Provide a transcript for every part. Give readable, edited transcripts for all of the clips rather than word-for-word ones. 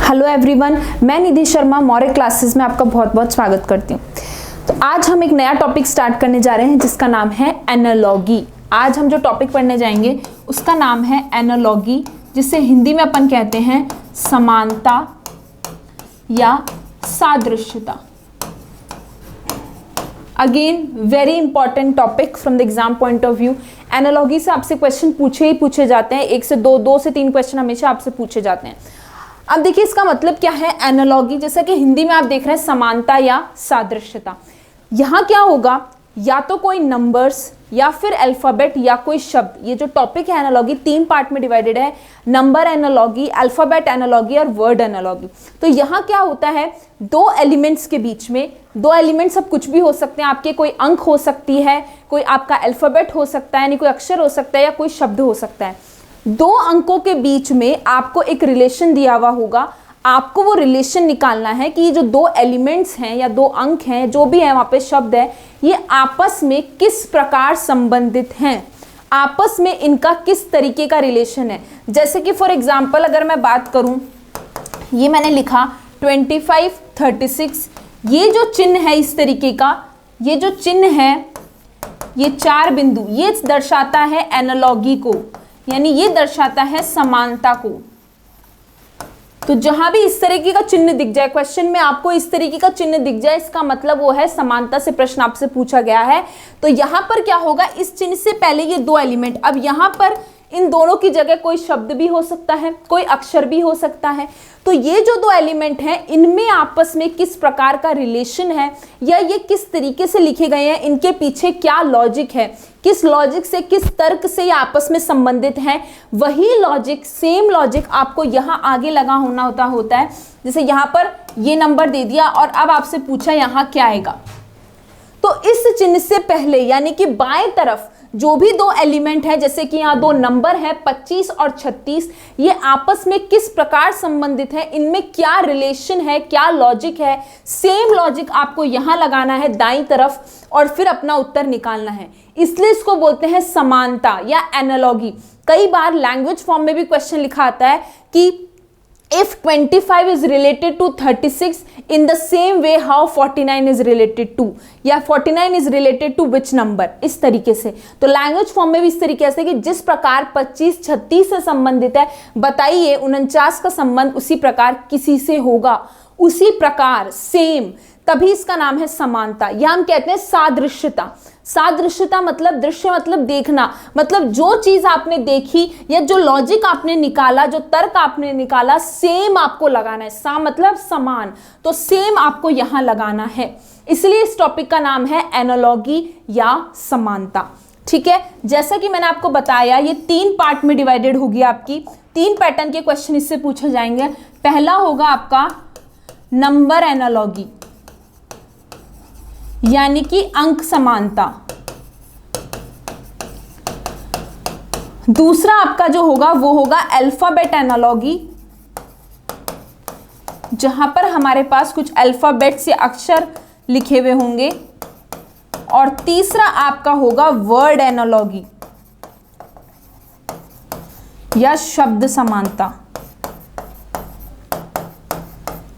Hello everyone, मैं निधि Sharma Maurya classes में आपका बहुत बहुत स्वागत करती हूँ। तो आज हम एक नया टॉपिक स्टार्ट करने जा रहे हैं जिसका नाम है एनालॉगी। आज हम जो टॉपिक पढ़ने जाएंगे उसका नाम है एनालॉगी, जिसे हिंदी में अपन कहते हैं समानता या सादृश्यता। Again very important topic from the exam point of view. Analogy से आपसे क्वेश्चन पूछे जाते हैं, 1 से 2 से 3 क्वेश्चन हमेशा आपसे पूछे जाते हैं। अब देखिए इसका मतलब क्या है एनालॉगी, जैसा कि हिंदी में आप देख रहे हैं समानता या सादृश्यता। यहाँ क्या होगा, या तो कोई नंबर्स या फिर अल्फाबेट या कोई शब्द। ये जो टॉपिक है एनालॉगी 3 पार्ट में डिवाइडेड है, नंबर एनालॉगी, अल्फाबेट एनालॉगी और वर्ड एनालॉगी। तो यहाँ क्या होता है, 2 एलिमेंट्स के बीच में, 2 एलिमेंट्स अब कुछ भी हो सकते हैं, आपके कोई अंक हो सकती है, कोई आपका अल्फाबेट हो सकता है यानी कोई अक्षर हो सकता है या कोई शब्द हो सकता है। 2 अंकों के बीच में आपको एक रिलेशन दिया हुआ होगा, आपको वो रिलेशन निकालना है कि ये जो 2 एलिमेंट्स हैं या 2 अंक हैं, जो भी है वहाँ पे शब्द है, ये आपस में किस प्रकार संबंधित हैं, आपस में इनका किस तरीके का रिलेशन है। जैसे कि फॉर एग्जाम्पल अगर मैं बात करूँ, ये मैंने लिखा 25, 36, ये जो चिन्ह है इस तरीके का, ये जो चिन्ह है, ये 4 बिंदु, ये दर्शाता है एनालॉगी को, यानी ये दर्शाता है समानता को। तो जहां भी इस तरीके का चिन्ह दिख जाए, क्वेश्चन में आपको इस तरीके का चिन्ह दिख जाए, इसका मतलब वो है समानता से प्रश्न आपसे पूछा गया है। तो यहां पर क्या होगा, इस चिन्ह से पहले ये 2 एलिमेंट, अब यहां पर इन दोनों की जगह कोई शब्द भी हो सकता है, कोई अक्षर भी हो सकता है। तो ये जो 2 एलिमेंट हैं, इनमें आपस में किस प्रकार का रिलेशन है या ये किस तरीके से लिखे गए हैं, इनके पीछे क्या लॉजिक है, किस लॉजिक से, किस तर्क से ये आपस में संबंधित हैं, वही लॉजिक, सेम लॉजिक आपको यहाँ आगे लगा होता है। जैसे यहाँ पर ये नंबर दे दिया और अब आपसे पूछा यहाँ क्या आएगा, तो इस चिन्ह से पहले यानी कि बाएं तरफ जो भी 2 एलिमेंट है, जैसे कि यहाँ 2 नंबर है 25 और 36, ये आपस में किस प्रकार संबंधित है, इनमें क्या रिलेशन है, क्या लॉजिक है, सेम लॉजिक आपको यहाँ लगाना है दाईं तरफ और फिर अपना उत्तर निकालना है। इसलिए इसको बोलते हैं समानता या एनालॉगी। कई बार लैंग्वेज फॉर्म में भी क्वेश्चन लिखा आता है कि if 25 is related to 36 in the same way how 49 is related to, या 49 is related to which number, इस तरीके से। तो लैंग्वेज फॉर्म में भी इस तरीके से कि जिस प्रकार 25 36 से संबंधित है, बताइए 49 का संबंध उसी प्रकार किसी से होगा, उसी प्रकार सेम, तभी इसका नाम है समानता या हम कहते हैं सादृश्यता। सादृश्यता मतलब दृश्य मतलब देखना, मतलब जो चीज आपने देखी या जो लॉजिक आपने निकाला, जो तर्क आपने निकाला, सेम आपको लगाना है। सा मतलब समान, तो सेम आपको यहां लगाना है। इसलिए इस टॉपिक का नाम है एनालॉगी या समानता। ठीक है, जैसा कि मैंने आपको बताया ये 3 पार्ट में डिवाइडेड होगी आपकी। 3 पैटर्न के क्वेश्चन इससे पूछे जाएंगे। पहला होगा आपका नंबर एनालॉगी यानी कि अंक समानता। दूसरा आपका जो होगा वो होगा अल्फाबेट एनालॉगी, जहां पर हमारे पास कुछ अल्फाबेट से अक्षर लिखे हुए होंगे। और तीसरा आपका होगा वर्ड एनालॉगी या शब्द समानता।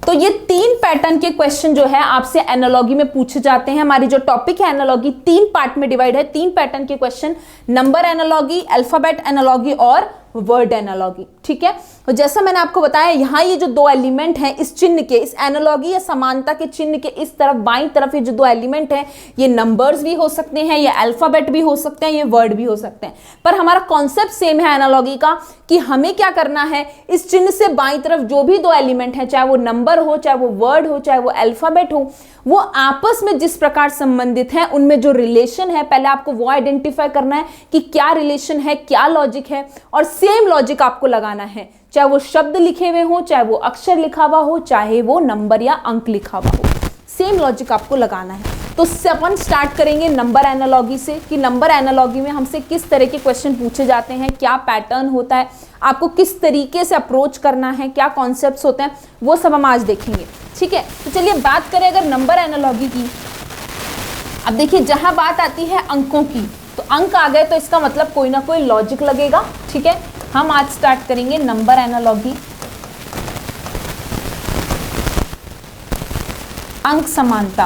तो ये 3 पैटर्न के क्वेश्चन जो है आपसे एनालॉगी में पूछे जाते हैं। हमारी जो टॉपिक है एनालॉगी 3 पार्ट में डिवाइड है। 3 पैटर्न के question, number analogy, alphabet analogy और वर्ड एनालॉगी। ठीक है, तो जैसा मैंने आपको बताया यहाँ ये जो 2 एलिमेंट हैं इस चिन्ह के, इस एनालॉगी या समानता के चिन्ह के इस तरफ बाईं तरफ ये जो 2 एलिमेंट हैं, ये नंबर्स भी हो सकते हैं, ये अल्फाबेट भी हो सकते हैं, ये वर्ड भी हो सकते हैं। पर हमारा कॉन्सेप्ट सेम है एनालॉगी का कि हमें क्या करना है, इस चिन्ह से बाईं तरफ जो भी 2 एलिमेंट हैं, चाहे वो नंबर हो, चाहे वो वर्ड हो, चाहे वो अल्फाबेट हो, वो आपस में जिस प्रकार संबंधित हैं, उनमें जो रिलेशन है पहले आपको वो आइडेंटिफाई करना है कि क्या रिलेशन है, क्या लॉजिक है, और सेम लॉजिक आपको लगाना है। चाहे वो शब्द लिखे हुए हो, चाहे वो अक्षर लिखा हुआ हो, चाहे वो नंबर या अंक लिखा हुआ हो, सेम लॉजिक आपको लगाना है। तो अपन स्टार्ट करेंगे नंबर एनालॉगी से कि नंबर एनालॉगी में हमसे किस तरह के क्वेश्चन पूछे जाते हैं, क्या पैटर्न होता है, आपको किस तरीके से अप्रोच करना है, क्या कॉन्सेप्ट्स होते हैं, वो सब हम आज देखेंगे। ठीक है, तो चलिए बात करें अगर नंबर एनालॉगी की। अब देखिए जहां बात आती है अंकों की, तो अंक आ गए तो इसका मतलब कोई ना कोई लॉजिक लगेगा। ठीक है, हम आज स्टार्ट करेंगे नंबर एनालॉगी। अंक समानता।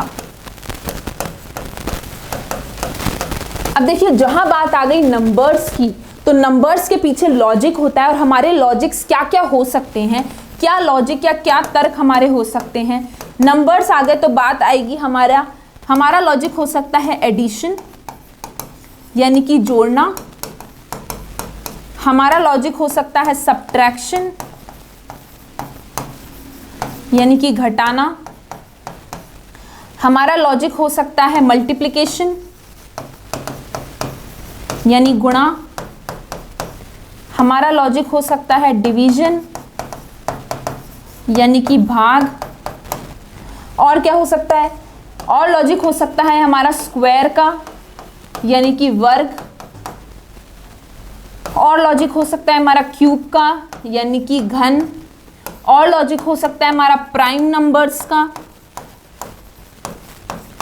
अब देखिए जहां बात आ गई नंबर्स की, तो नंबर्स के पीछे लॉजिक होता है और हमारे लॉजिक्स क्या क्या हो सकते हैं, क्या लॉजिक या क्या तर्क हमारे हो सकते हैं। नंबर्स आ गए तो बात आएगी हमारा लॉजिक हो सकता है एडिशन यानी कि जोड़ना, हमारा लॉजिक हो सकता है सब्ट्रैक्शन यानी कि घटाना, हमारा लॉजिक हो सकता है मल्टीप्लिकेशन यानी गुणा, हमारा लॉजिक हो सकता है डिवीजन यानी कि भाग, और क्या हो सकता है, और लॉजिक हो सकता है हमारा स्क्वायर का यानी कि वर्ग, और लॉजिक हो सकता है हमारा क्यूब का यानी कि घन, और लॉजिक हो सकता है हमारा प्राइम नंबर्स का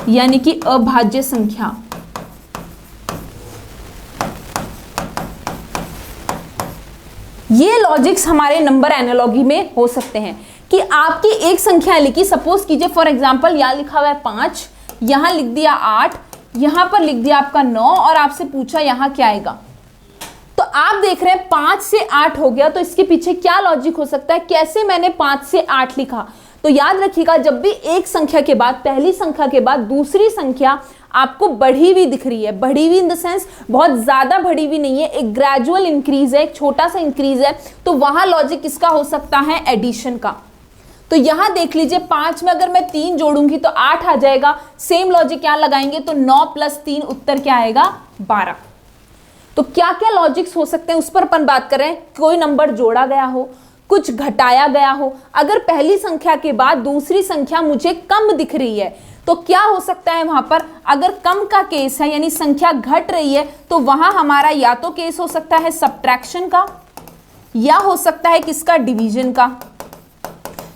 यानी कि अभाज्य संख्या। ये लॉजिक्स हमारे नंबर एनालॉजी में हो सकते हैं कि आपकी एक संख्या लिखी, सपोज कीजिए फॉर एग्जांपल यहां लिखा हुआ है 5, यहां लिख दिया 8, यहां पर लिख दिया आपका 9 और आपसे पूछा यहां क्या आएगा। तो आप देख रहे हैं 5 से 8 हो गया, तो इसके पीछे क्या लॉजिक हो सकता है, कैसे मैंने 5 से 8 लिखा। तो याद रखिएगा जब भी एक संख्या के बाद, पहली संख्या के बाद दूसरी संख्या आपको बढ़ी हुई दिख रही है, बढ़ी हुई इन द सेंस बहुत ज्यादा बढ़ी हुई नहीं है, एक ग्रेजुअल इंक्रीज है, एक छोटा सा इंक्रीज है, तो वहां लॉजिक किसका हो सकता है, एडिशन का। तो यहां देख लीजिए 5 में अगर मैं 3 जोड़ूंगी तो 8 आ जाएगा, सेम लॉजिक यहां लगाएंगे तो 9 + 3 उत्तर क्या आएगा, 12। तो क्या क्या लॉजिक्स हो सकते हैं उस पर अपन बात करें। कोई नंबर जोड़ा गया हो, कुछ घटाया गया हो, अगर पहली संख्या के बाद दूसरी संख्या मुझे कम दिख रही है तो क्या हो सकता है वहां पर, अगर कम का केस है यानी संख्या घट रही है तो वहां हमारा या तो केस हो सकता है सब्ट्रैक्शन का या हो सकता है किसका, डिवीजन का,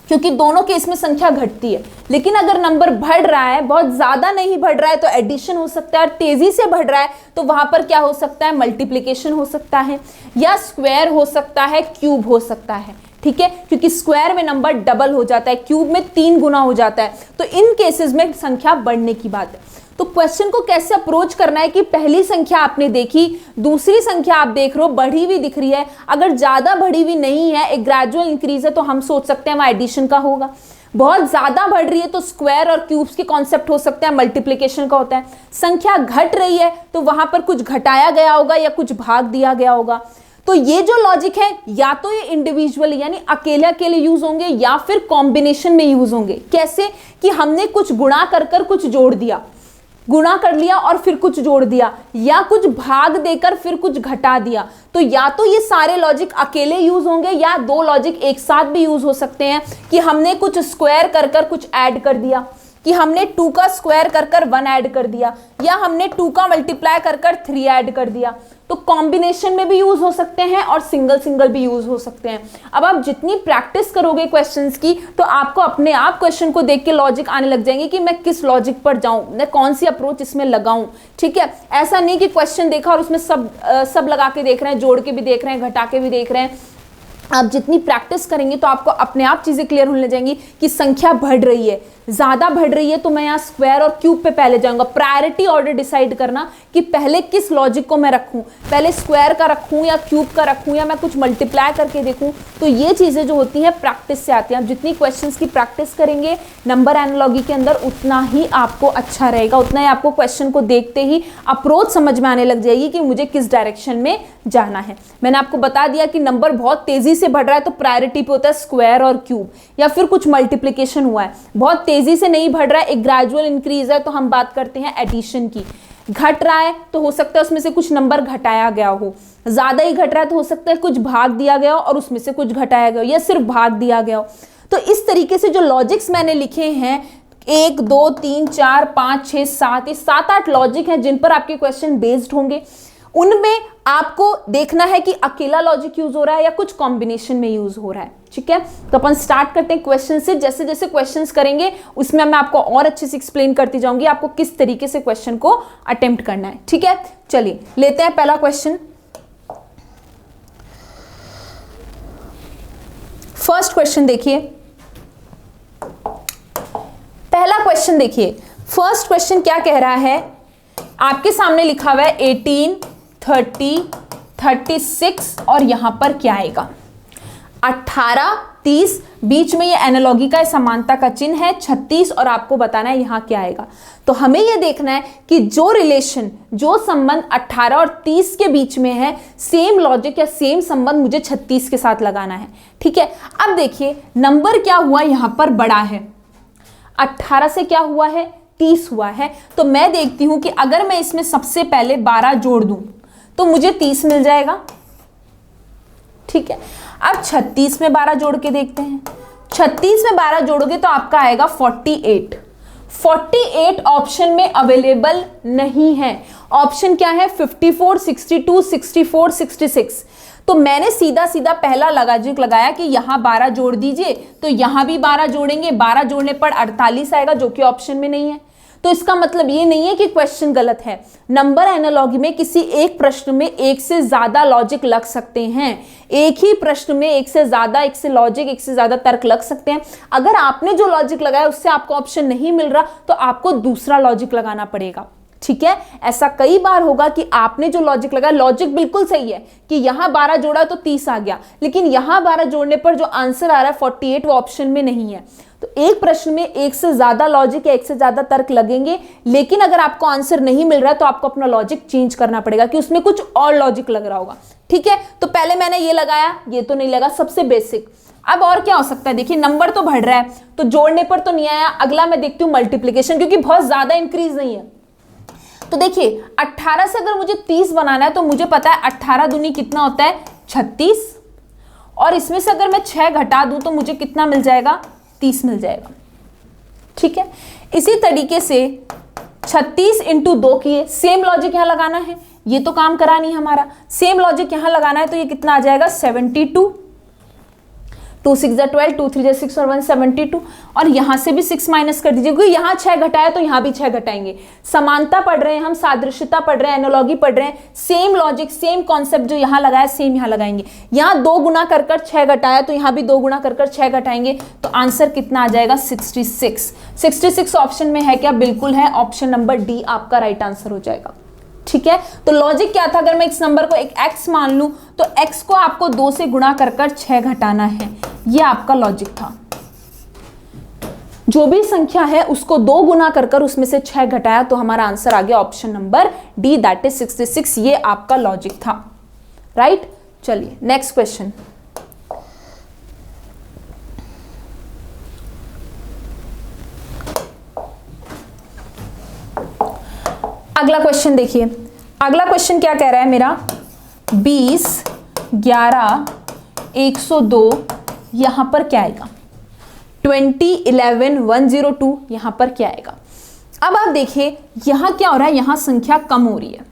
क्योंकि दोनों केस में संख्या घटती है। लेकिन अगर नंबर बढ़ रहा है, बहुत ज्यादा नहीं बढ़ रहा है तो एडिशन हो सकता है, और तेजी से बढ़ रहा है तो वहां पर क्या हो सकता है, मल्टीप्लिकेशन हो सकता है, या स्क्वायर हो सकता है, क्यूब हो सकता है। ठीक है, क्योंकि स्क्वायर में नंबर डबल हो जाता है, क्यूब में 3 गुना हो जाता है, तो इन केसेस में संख्या बढ़ने की बात है। तो क्वेश्चन को कैसे अप्रोच करना है कि पहली संख्या आपने देखी, दूसरी संख्या आप देख रहे हो बढ़ी हुई दिख रही है, अगर ज्यादा बढ़ी हुई नहीं है, एक ग्रेजुअल इंक्रीज है, तो हम सोच सकते हैं वहां एडिशन का होगा। बहुत ज्यादा बढ़ रही है तो स्क्वायर और क्यूब्स के कॉन्सेप्ट हो सकते हैं, मल्टीप्लिकेशन का होता है। संख्या घट रही है तो वहां पर कुछ घटाया गया होगा या कुछ भाग दिया गया होगा। तो ये जो लॉजिक है या तो ये इंडिविजुअल यानी अकेले अकेले यूज होंगे या फिर कॉम्बिनेशन में यूज होंगे। कैसे कि हमने कुछ गुणा कर कर कुछ जोड़ दिया, गुणा कर लिया और फिर कुछ जोड़ दिया, या कुछ भाग देकर फिर कुछ घटा दिया। तो या तो ये सारे लॉजिक अकेले यूज होंगे या दो लॉजिक एक साथ भी यूज हो सकते हैं कि हमने कुछ स्क्वायर कर कर कुछ ऐड कर दिया, कि हमने 2 का स्क्वायर कर कर 1 ऐड कर दिया, या हमने 2 का मल्टीप्लाई कर कर 3 ऐड कर दिया। तो कॉम्बिनेशन में भी यूज हो सकते हैं और सिंगल सिंगल भी यूज हो सकते हैं। अब आप जितनी प्रैक्टिस करोगे क्वेश्चंस की तो आपको अपने आप क्वेश्चन को देख के लॉजिक आने लग जाएंगे कि मैं किस लॉजिक पर जाऊं, मैं कौन सी अप्रोच इसमें लगाऊं। ठीक है, ऐसा नहीं कि क्वेश्चन देखा और उसमें सब लगा के देख रहे हैं, जोड़ के भी देख रहे हैं, घटा के भी देख रहे हैं। आप जितनी प्रैक्टिस करेंगे तो आपको अपने आप चीजें क्लियर होने लग जाएंगी कि संख्या बढ़ रही है, ज्यादा बढ़ रही है तो मैं यहाँ स्क्वायर और क्यूब पे पहले जाऊंगा। प्रायोरिटी ऑर्डर डिसाइड करना कि पहले किस लॉजिक को मैं रखूं, पहले स्क्वायर का रखूं या क्यूब का रखूं या मैं कुछ मल्टीप्लाई करके देखूं। तो ये चीजें जो होती हैं प्रैक्टिस से आती हैं। आप जितनी क्वेश्चंस की प्रैक्टिस करेंगे नंबर एनालॉजी के अंदर उतना ही आपको अच्छा रहेगा, उतना ही आपको क्वेश्चन को देखते ही अप्रोच समझ में आने लग जाएगी कि मुझे किस डायरेक्शन में जाना है। मैंने आपको बता दिया कि नंबर बहुत तेजी से बढ़ रहा है तो प्रायोरिटी पे होता है स्क्वायर और क्यूब, या फिर कुछ मल्टीप्लिकेशन हुआ है, बहुत तेजी से नहीं बढ़ रहा है, एक ग्रेजुअल इंक्रीज है, तो हम बात करते हैं एडिशन की। घट रहा है तो हो सकता है उसमें से कुछ नंबर घटाया गया हो, ज्यादा ही घट रहा है तो हो सकता है कुछ भाग दिया गया हो और उसमें से कुछ घटाया गया हो या सिर्फ भाग दिया गया हो। तो इस तरीके से जो लॉजिक्स मैंने लिखे हैं 1 2 3 4 5 6 7 ये 7-8 लॉजिक हैं जिन पर आपके क्वेश्चन बेस्ड होंगे। उनमें आपको देखना है कि अकेला लॉजिक यूज हो रहा है या कुछ कॉम्बिनेशन में यूज हो रहा है। ठीक है, तो अपन स्टार्ट करते हैं क्वेश्चन से। जैसे जैसे क्वेश्चंस करेंगे उसमें मैं आपको और अच्छे से एक्सप्लेन करती जाऊंगी आपको किस तरीके से क्वेश्चन को अटेम्प्ट करना है। ठीक है, चलिए लेते हैं पहला क्वेश्चन। फर्स्ट क्वेश्चन देखिए, पहला पहला क्वेश्चन देखिए, फर्स्ट क्वेश्चन क्या कह रहा है, आपके सामने लिखा हुआ है 18, 30, 36 और यहां पर क्या आएगा 18, 30, बीच में ये एनालॉगी का समानता का चिन्ह है 36 और आपको बताना है यहां क्या आएगा। तो हमें ये देखना है कि जो रिलेशन, जो संबंध 18 और 30 के बीच में है, सेम लॉजिक या सेम संबंध मुझे 36 के साथ लगाना है। ठीक है, अब देखिए नंबर क्या हुआ यहां पर बड़ा है, 18 से क्या हुआ है 30 हुआ है। तो मैं देखती हूं कि अगर मैं इसमें सबसे पहले 12 जोड़ दूं तो मुझे 30 मिल जाएगा। ठीक है, अब 36 में 12 जोड़ के देखते हैं, 36 में 12 जोड़ोगे तो आपका आएगा 48। 48 ऑप्शन में अवेलेबल नहीं है। ऑप्शन क्या है 54, 62, 64, 66। तो मैंने सीधा सीधा पहला लॉजिक लगाया कि यहां 12 जोड़ दीजिए, तो यहां भी 12 जोड़ेंगे, 12 जोड़ने पर 48 आएगा जो कि ऑप्शन में नहीं है। तो इसका मतलब ये नहीं है कि क्वेश्चन गलत है। नंबर एनालॉजी में किसी एक प्रश्न में एक से ज्यादा लॉजिक लग सकते हैं, एक ही प्रश्न में एक से ज्यादा, एक से लॉजिक, एक से ज्यादा तर्क लग सकते हैं। अगर आपने जो लॉजिक लगाया उससे आपको ऑप्शन नहीं मिल रहा तो आपको दूसरा लॉजिक लगाना पड़ेगा। ठीक है, ऐसा कई बार होगा कि आपने जो लॉजिक लगाया, लॉजिक बिल्कुल सही है कि यहां 12 जोड़ा तो 30 आ गया, लेकिन यहां 12 जोड़ने पर जो आंसर आ रहा है 48 वो ऑप्शन में नहीं है। तो एक प्रश्न में एक से ज्यादा लॉजिक या एक से ज्यादा तर्क लगेंगे, लेकिन अगर आपको आंसर नहीं मिल रहा है तो आपको अपना लॉजिक चेंज करना पड़ेगा कि उसमें कुछ और लॉजिक लग रहा होगा। ठीक है, तो पहले मैंने ये लगाया, ये तो नहीं लगा, सबसे बेसिक। अब और क्या हो सकता है, देखिए नंबर तो बढ़ रहा है तो जोड़ने पर तो नहीं आया। अगला मैं देखती हूँ मल्टीप्लीकेशन, क्योंकि बहुत ज्यादा इंक्रीज नहीं है। तो देखिए 18 से अगर मुझे 30 बनाना है तो मुझे पता है 18 दूनी कितना होता है 36, और इसमें से अगर मैं 6 घटा दूं तो मुझे कितना मिल जाएगा 30 मिल जाएगा। ठीक है, इसी तरीके से 36 इंटू 2 किए, सेम लॉजिक यहां लगाना है, ये तो काम करा नहीं हमारा, सेम लॉजिक यहां लगाना है तो ये कितना आ जाएगा 72, 2 6 12, 2 3 6 और 1 72, और यहां से भी 6 माइनस कर दीजिए क्योंकि यहां 6 घटाया तो यहां भी 6 घटाएंगे। समानता पढ़ रहे हैं हम, सादृश्यता पढ़ रहे हैं, एनालॉजी पढ़ रहे हैं, सेम लॉजिक सेम कॉन्सेप्ट जो यहां लगाया सेम यहां लगाएंगे। यहां 2 गुना कर 6 घटाया तो यहां भी 2 गुना कर 6 घटाएंगे, तो आंसर कितना आ जाएगा 66। 66 ऑप्शन में है क्या, बिल्कुल है, ऑप्शन नंबर डी आपका राइट आंसर हो जाएगा। ठीक है, तो लॉजिक क्या था, अगर मैं इस नंबर को एक x मान लूं तो x को आपको 2 से गुणा कर 6 घटाना है, ये आपका लॉजिक था। जो भी संख्या है उसको 2 गुना कर उसमें से 6 घटाया तो हमारा आंसर आ गया option number D, that is 66। ये आपका लॉजिक था। राइट, चलिए नेक्स्ट क्वेश्चन। अगला क्वेश्चन देखिए, अगला क्वेश्चन क्या कह रहा है मेरा, 20, 11, 102, यहां पर क्या आएगा 20, 11, 102, यहां पर क्या आएगा। अब आप देखिए यहां क्या हो रहा है, यहां संख्या कम हो रही है,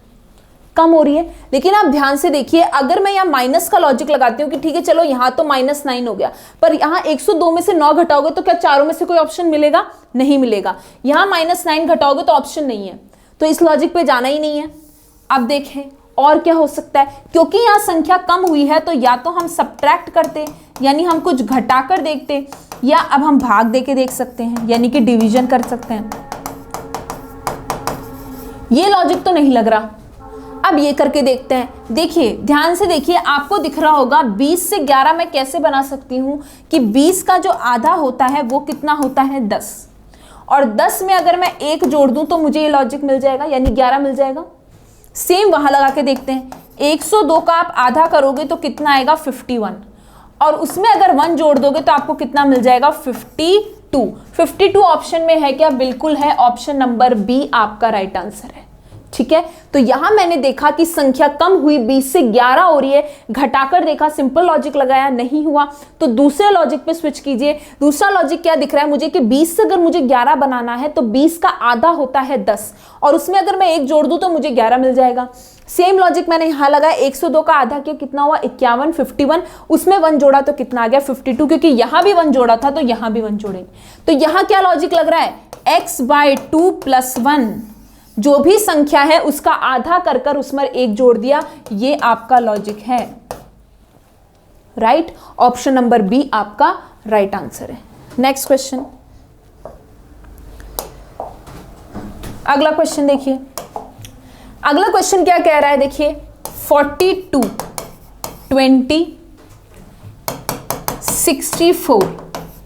कम हो रही है, लेकिन आप ध्यान से देखिए अगर मैं यहां माइनस का लॉजिक लगाती हूं कि ठीक है चलो यहां तो -9 हो गया, पर यहां 102 में से 9 घटाओगे तो क्या चारों में से कोई ऑप्शन मिलेगा, नहीं मिलेगा। यहां -9 घटाओगे तो ऑप्शन नहीं है, तो इस लॉजिक पे जाना ही नहीं है। अब देखें और क्या हो सकता है, क्योंकि यहां संख्या कम हुई है तो या तो हम सब्ट्रैक्ट करते यानी हम कुछ घटाकर देखते, या अब हम भाग देके देख सकते हैं यानी कि डिवीजन कर सकते हैं। ये लॉजिक तो नहीं लग रहा, अब ये करके देखते हैं। देखिए ध्यान से देखिए, आपको दिख रहा होगा 20 से 11 मैं कैसे बना सकती हूं कि 20 का जो आधा होता है वो कितना होता है 10, और 10 में अगर मैं 1 जोड़ दूं तो मुझे ये लॉजिक मिल जाएगा यानी 11 मिल जाएगा। सेम वहां लगा के देखते हैं, 102 का आप आधा करोगे तो कितना आएगा 51, और उसमें अगर 1 जोड़ दोगे तो आपको कितना मिल जाएगा 52। 52 ऑप्शन में है क्या, बिल्कुल है, ऑप्शन नंबर बी आपका राइट आंसर है। ठीक है, तो यहां मैंने देखा कि संख्या कम हुई, 20 से 11 हो रही है, घटाकर देखा, सिंपल लॉजिक लगाया, नहीं हुआ तो दूसरे लॉजिक पे स्विच कीजिए। दूसरा लॉजिक क्या दिख रहा है मुझे कि 20 से अगर मुझे 11 बनाना है तो 20 का आधा होता है 10, और उसमें अगर मैं 1 जोड़ दूं तो मुझे 11 मिल जाएगा। सेम लॉजिक मैंने यहां लगाया, 102 का आधा किया कितना हुआ 51, 51, उसमें 1 जोड़ा तो कितना आ गया 52, क्योंकि यहां भी 1 जोड़ा था तो यहां भी 1 जोड़ेंगे। तो यहां क्या लॉजिक लग रहा है, x/2 + 1, जो भी संख्या है उसका आधा कर उसमें 1 जोड़ दिया, ये आपका लॉजिक है। राइट, ऑप्शन नंबर बी आपका राइट आंसर है। नेक्स्ट क्वेश्चन, अगला क्वेश्चन देखिए, अगला क्वेश्चन क्या कह रहा है, देखिए 42, 20, 64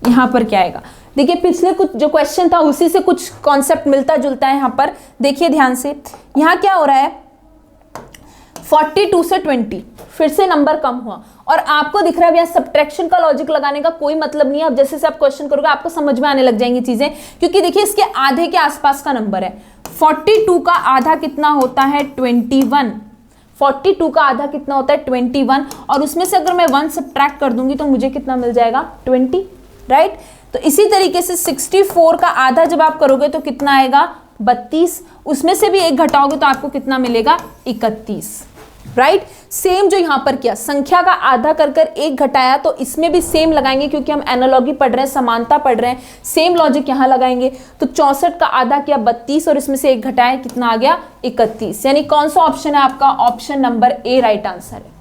यहां पर क्या आएगा। देखिए पिछले कुछ जो क्वेश्चन था उसी से कुछ कॉन्सेप्ट मिलता जुलता है यहां पर। देखिए ध्यान से, यहां क्या हो रहा है, 42 से 20 फिर से नंबर कम हुआ और आपको दिख रहा है यहाँ सब्ट्रैक्शन का लॉजिक लगाने का कोई मतलब नहीं है। अब जैसे से आप क्वेश्चन करोगे आपको समझ में आने लग जाएंगी चीजें, क्योंकि देखिए इसके आधे के आसपास का नंबर है। 42 का आधा कितना होता है, 21। 42 का आधा कितना होता है, 21, और उसमें से अगर मैं 1 सब्ट्रैक्ट कर दूंगी तो मुझे कितना मिल जाएगा, 20, राइट। तो इसी तरीके से 64 का आधा जब आप करोगे तो कितना आएगा, 32, उसमें से भी एक घटाओगे तो आपको कितना मिलेगा, 31, राइट। सेम जो यहां पर किया, संख्या का आधा कर कर एक घटाया, तो इसमें भी सेम लगाएंगे क्योंकि हम एनालॉगी पढ़ रहे हैं, समानता पढ़ रहे हैं, सेम लॉजिक यहां लगाएंगे। तो 64 का आधा किया 32 और इसमें से एक घटाया, कितना आ गया, 31। यानी कौन सा ऑप्शन है आपका, option number A right answer है,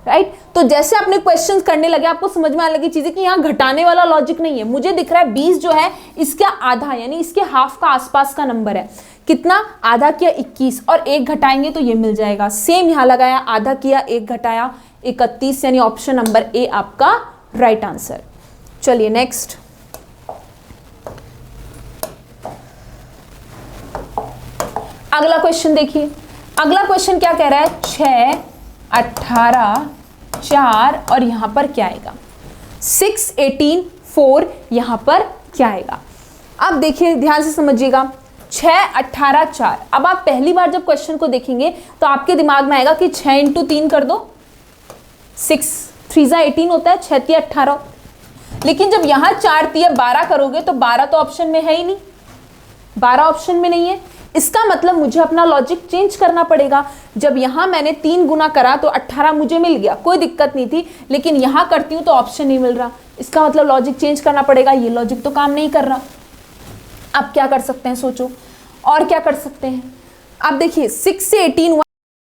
राइट। तो जैसे आपने क्वेश्चन करने लगे आपको समझ में आने लगी चीजें कि यहाँ घटाने वाला लॉजिक नहीं है। मुझे दिख रहा है 20 जो है इसका आधा यानी इसके हाफ का आसपास का नंबर है, कितना, आधा किया 21 और एक घटाएंगे तो ये मिल जाएगा। सेम यहां लगाया, आधा किया एक घटाया 31, यानी ऑप्शन नंबर ए आपका राइट आंसर। चलिए नेक्स्ट, अगला क्वेश्चन देखिए। अगला क्वेश्चन क्या कह रहा है, 6, 18, 4 और यहां पर क्या आएगा, 6, 18, 4 यहां पर क्या आएगा। अब देखिए ध्यान से समझिएगा, 6, 18, 4। अब आप पहली बार जब क्वेश्चन को देखेंगे तो आपके दिमाग में आएगा कि 6 इंटू 3 कर दो, 6 3 18 होता है, 6 3 18। लेकिन जब यहां 4 3 12 करोगे तो 12 तो ऑप्शन में है ही नहीं, 12 ऑप्शन में नहीं है। इसका मतलब मुझे अपना लॉजिक चेंज करना पड़ेगा। जब यहां मैंने 3 गुना करा तो 18 मुझे मिल गया, कोई दिक्कत नहीं थी, लेकिन यहां करती हूं तो ऑप्शन नहीं मिल रहा। इसका मतलब लॉजिक चेंज करना पड़ेगा, ये लॉजिक तो काम नहीं कर रहा। अब क्या कर सकते हैं, सोचो और क्या कर सकते हैं। अब देखिए 6 से 18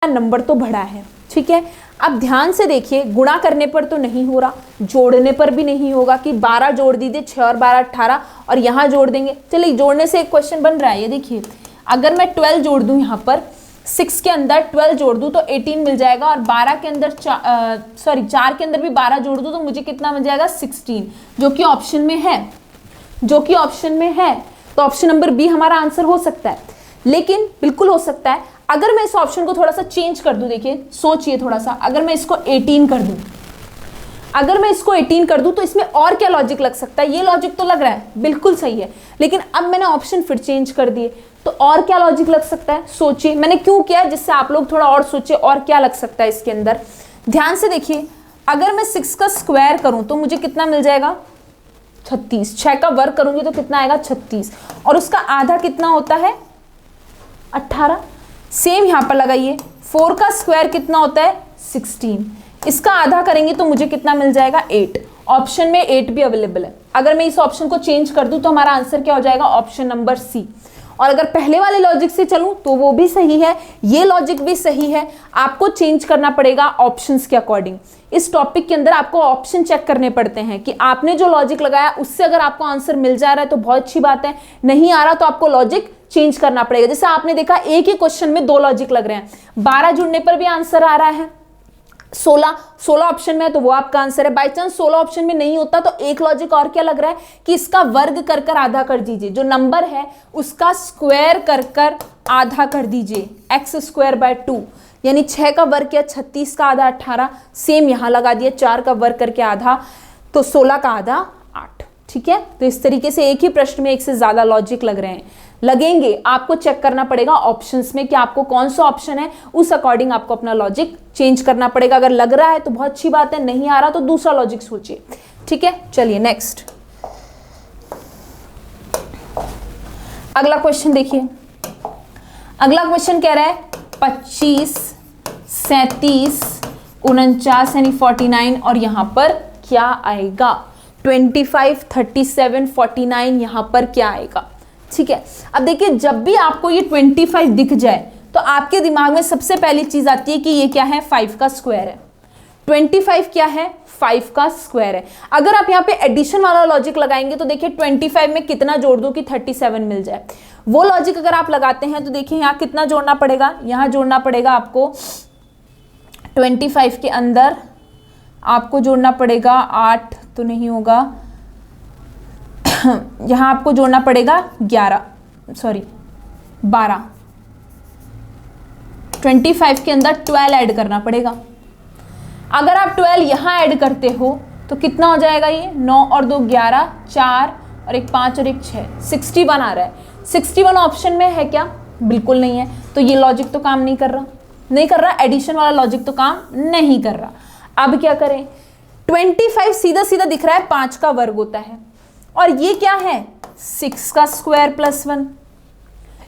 नंबर तो बढ़ा है, ठीक है। अब ध्यान से देखिए, गुणा करने पर तो नहीं हो रहा, जोड़ने पर भी नहीं होगा कि 12 जोड़ दीजिए, 6 और 12 18 और यहां जोड़ देंगे। चलिए जोड़ने से एक क्वेश्चन बन रहा है, ये देखिए अगर मैं 12 जोड़ दूं, यहां पर 6 के अंदर 12 जोड़ दूं तो 18 मिल जाएगा, और 12 के अंदर 4 के अंदर भी 12 जोड़ दूं तो मुझे कितना मिल जाएगा, 16, जो कि ऑप्शन में है, जो कि ऑप्शन में है। तो ऑप्शन नंबर बी हमारा आंसर हो सकता है। लेकिन बिल्कुल हो सकता है अगर मैं इस ऑप्शन को थोड़ा सा चेंज कर दूं। देखिए सोचिए थोड़ा सा, अगर मैं इसको 18 कर दूं, अगर मैं इसको 18 कर दूं तो इसमें और क्या लॉजिक लग सकता है। ये लॉजिक तो लग रहा है बिल्कुल सही है, लेकिन अब मैंने ऑप्शन फिर चेंज कर दिए तो और क्या लॉजिक लग सकता है। सोचिए मैंने क्यों किया, जिससे आप लोग थोड़ा और सोचिए और क्या लग सकता है इसके अंदर। ध्यान से देखिए, अगर मैं 6 का स्क्वायर करूं तो मुझे कितना मिल जाएगा, 36। 6 का वर्ग करूंगी तो कितना आएगा, 36, और उसका आधा कितना होता है, 18। सेम यहां पर लगाइए, 4 का स्क्वायर कितना होता है, 16। इसका आधा करेंगे तो मुझे कितना मिल जाएगा, 8। ऑप्शन में 8 भी अवेलेबल है। अगर मैं इस ऑप्शन को चेंज कर दूं तो हमारा आंसर क्या हो जाएगा, ऑप्शन नंबर सी। और अगर पहले वाले लॉजिक से चलूं तो वो भी सही है, ये लॉजिक भी सही है। आपको चेंज करना पड़ेगा ऑप्शंस के अकॉर्डिंग। इस टॉपिक के अंदर आपको ऑप्शन चेक करने पड़ते हैं कि आपने जो लॉजिक लगाया उससे अगर आपको आंसर मिल जा रहा है तो बहुत अच्छी बात है, नहीं आ रहा तो आपको लॉजिक चेंज करना पड़ेगा। जैसे आपने देखा एक ही क्वेश्चन में 2 लॉजिक लग रहे हैं, 12 जुड़ने पर भी आंसर आ रहा है, 16 ऑप्शन में है तो वो आपका आंसर है। बाई चांस 16 ऑप्शन में नहीं होता तो एक लॉजिक और क्या लग रहा है कि इसका वर्ग कर कर आधा कर दीजिए, जो नंबर है उसका स्क्वायर कर कर आधा कर दीजिए, x²/2। यानी 6 का वर्ग किया 36 का आधा 18, सेम यहां लगा दिया 4 का वर्ग करके आधा तो 16 का आधा 8। ठीक है, तो इस तरीके से एक ही प्रश्न में एक से ज्यादा लॉजिक लग रहे हैं, लगेंगे। आपको चेक करना पड़ेगा ऑप्शंस में कि आपको कौन सा ऑप्शन है, उस अकॉर्डिंग आपको अपना लॉजिक चेंज करना पड़ेगा। अगर लग रहा है तो बहुत अच्छी बात है, नहीं आ रहा तो दूसरा लॉजिक सोचिए। ठीक है, चलिए नेक्स्ट अगला क्वेश्चन देखिए। अगला क्वेश्चन कह रहा है 25, 37, 49 यानी 49 और यहां पर क्या आएगा, 25, 37, 49 यहां पर क्या आएगा। ठीक है, अब देखिए जब भी आपको ये 25 दिख जाए तो आपके दिमाग में सबसे पहली चीज आती है कि ये क्या है, 5 का स्क्वायर है। 25 क्या है, 5 का स्क्वायर है। अगर आप यहाँ पे एडिशन वाला लॉजिक लगाएंगे तो देखिए 25 में कितना जोड़ दो कि 37 मिल जाए, वो लॉजिक अगर आप लगाते हैं तो देखिए यहाँ कितना जोड़ना पड़ेगा, यहाँ जोड़ना पड़ेगा आपको 25 के अंदर आपको जोड़ना पड़ेगा 8 तो नहीं होगा, यहाँ आपको जोड़ना पड़ेगा 12 25 के अंदर 12 ऐड करना पड़ेगा। अगर आप 12 यहाँ ऐड करते हो तो कितना हो जाएगा, ये 9 और 2 11, 4 और एक 5 और एक 6, 61 आ रहा है। 61 ऑप्शन में है क्या, बिल्कुल नहीं है, तो ये लॉजिक तो काम नहीं कर रहा, एडिशन वाला लॉजिक तो काम नहीं कर रहा। अब क्या करें, 25 सीधा सीधा दिख रहा है 5 का वर्ग होता है, और ये क्या है 6 का स्क्वायर प्लस 1।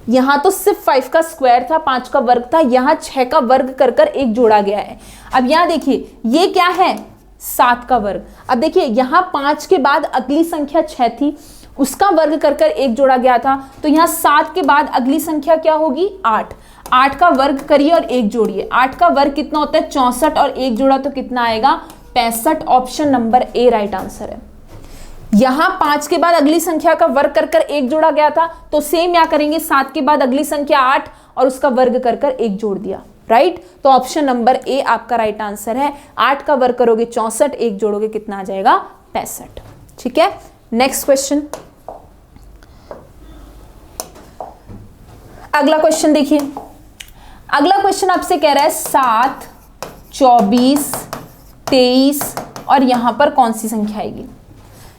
यहां तो सिर्फ 5 का स्क्वायर था, 5 का वर्ग था, यहां 6 का वर्ग कर कर एक जोड़ा गया है। अब यहां देखिए ये क्या है 7 का वर्ग। अब देखिए यहां 5 के बाद अगली संख्या 6 थी, उसका वर्ग कर कर एक जोड़ा गया था, तो यहां 7 के बाद अगली संख्या क्या होगी 8। 8 का वर्ग करिए और एक जोड़िए, 8 का वर्ग कितना होता है 64 और एक जोड़ा तो कितना आएगा 65। Option number A right answer है। यहां 5 के बाद अगली संख्या का वर्ग कर कर एक जोड़ा गया था, तो सेम क्या करेंगे 7 के बाद अगली संख्या 8 और उसका वर्ग कर कर एक जोड़ दिया, राइट। तो ऑप्शन नंबर ए आपका राइट आंसर है। 8 का वर्ग करोगे 64, एक जोड़ोगे कितना आ जाएगा 65। ठीक है, नेक्स्ट क्वेश्चन। अगला क्वेश्चन देखिए, अगला क्वेश्चन आपसे कह रहा है 7, 24, 23 और यहां पर कौन सी संख्या आएगी।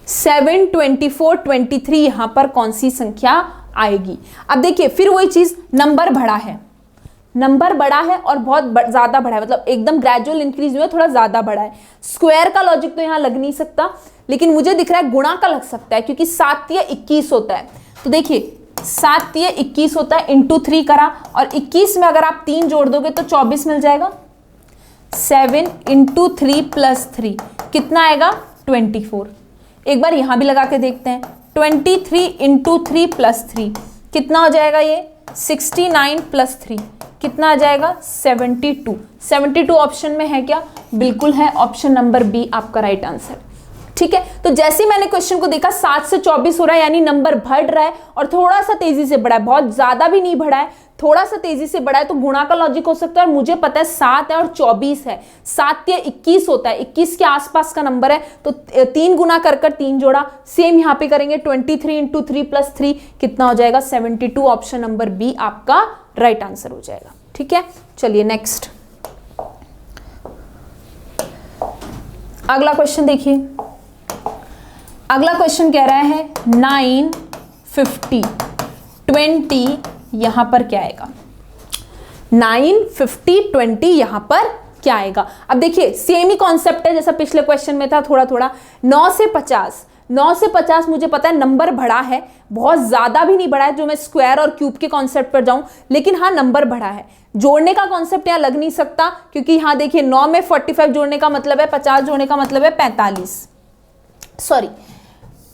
7, 24, 23 यहां पर कौन सी संख्या आएगी। अब देखिए फिर वही चीज, नंबर बड़ा है और बहुत ज्यादा बड़ा है, मतलब एकदम ग्रेजुअल इंक्रीज हुआ है, थोड़ा ज्यादा बड़ा है। स्क्वायर का लॉजिक तो यहां लग नहीं सकता, लेकिन मुझे दिख रहा है गुणा का लग सकता है, क्योंकि 7 या 21 होता है। तो देखिए 7 या 21 होता है, इंटू 3 करा, और 21 में अगर आप 3 जोड़ दोगे तो 24 मिल जाएगा। 7 इंटू 3 प्लस 3 कितना आएगा 24। एक बार यहां भी लगा के देखते हैं, 23 इंटू 3 प्लस 3 कितना हो जाएगा, ये 69 प्लस 3 कितना आ जाएगा 72। 72 ऑप्शन में है क्या, बिल्कुल है, ऑप्शन नंबर बी आपका राइट आंसर। ठीक है, तो जैसे ही मैंने क्वेश्चन को देखा 7 से 24 हो रहा है, यानी नंबर बढ़ रहा है और थोड़ा सा तेजी से बढ़ा है, बहुत ज्यादा भी नहीं बढ़ा है, थोड़ा सा तेजी से बढ़ा है, तो गुणा का लॉजिक हो सकता है। और मुझे पता है 7 है और 24 है, 7 या 21 होता है, 21 के आसपास का नंबर है, तो 3 गुना कर 3 जोड़ा, सेम यहां पे करेंगे 23 इंटू 3 प्लस 3 कितना हो जाएगा 72। ऑप्शन नंबर बी आपका राइट आंसर हो जाएगा। ठीक है, चलिए नेक्स्ट अगला क्वेश्चन देखिए। अगला क्वेश्चन कह रहा है 9, 50, 20 यहां पर क्या आएगा। 9, 50, 20 यहां पर क्या आएगा। अब देखिए सेम ही कॉन्सेप्ट है जैसा पिछले क्वेश्चन में था, थोड़ा थोड़ा। 9 से 50 मुझे पता है नंबर बड़ा है, बहुत ज्यादा भी नहीं बड़ा है जो मैं स्क्वायर और क्यूब के कॉन्सेप्ट पर जाऊं, लेकिन हाँ नंबर बड़ा है। जोड़ने का कॉन्सेप्ट यहां लग नहीं सकता, क्योंकि यहां देखिए 9 में 45 जोड़ने का मतलब है 50, जोड़ने का मतलब है 45, सॉरी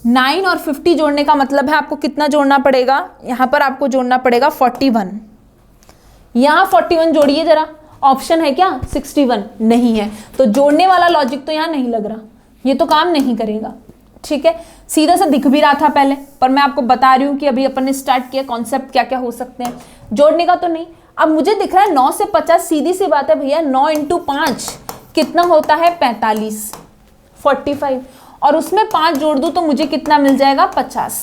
9 और 50 जोड़ने का मतलब है आपको कितना जोड़ना पड़ेगा, यहां पर आपको जोड़ना पड़ेगा 41। यहां 41 जोड़िए जरा, ऑप्शन है क्या 61, नहीं है, तो जोड़ने वाला लॉजिक तो यहां नहीं लग रहा, ये तो काम नहीं करेगा। ठीक है, सीधा सा दिख भी रहा था पहले, पर मैं आपको बता रही हूं कि अभी अपन ने स्टार्ट किया, कॉन्सेप्ट क्या क्या हो सकते हैं, जोड़ने का तो नहीं। अब मुझे दिख रहा है 9 से 50, सीधी सी बात है भैया, 9 इंटू 5 कितना होता है 45, 45, और उसमें 5 जोड़ दूं तो मुझे कितना मिल जाएगा 50,